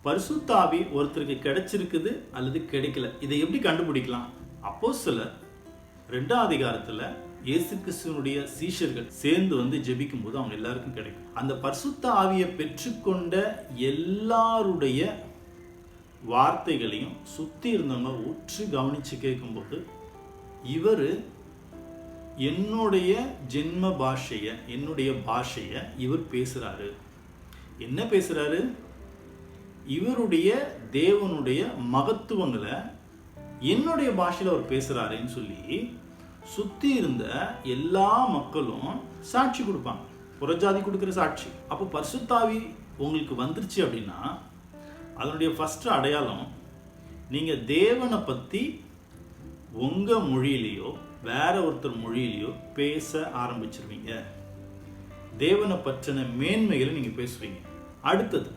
பரிசுத்த ஆவி ஒருத்தருக்கு கிடைச்சிருக்குது அல்லது கிடைக்கல, இதை எப்படி கண்டுபிடிக்கலாம்? அப்போஸ்தலர் 2ஆம் அதிகாரத்துல இயேசு கிறிஸ்துவினுடைய சீஷர்கள் சேர்ந்து ஜெபிக்கும் போது அவங்க எல்லாருக்கும் கிடைக்கும். அந்த பரிசுத்த ஆவியை பெற்றுக்கொண்ட எல்லாருடைய வார்த்தைகளையும் சுத்தி இருந்தவங்க உற்று கவனிச்சு கேட்கும்போது, இவர் என்னுடைய ஜென்ம பாஷைய, என்னுடைய பாஷைய இவர் பேசுறாரு. என்ன பேசுறாரு? இவருடைய தேவனுடைய மகத்துவங்களை என்னுடைய பாஷையில் அவர் பேசுறாருன்னு சொல்லி சுத்தி இருந்த எல்லா மக்களும் சாட்சி கொடுப்பாங்க. புறஜாதி கொடுக்கிற சாட்சி. அப்போ பரிசுத்த ஆவி உங்களுக்கு வந்துருச்சு அப்படின்னா அதனுடைய ஃபர்ஸ்ட் அடையாளம், நீங்க தேவனை பத்தி உங்க மொழியிலேயோ வேற ஒருத்தர் மொழியிலேயோ பேச ஆரம்பிச்சிருவீங்க. தேவனை பற்றின மேன்மைகளை நீங்க பேசுவீங்க. அடுத்தது,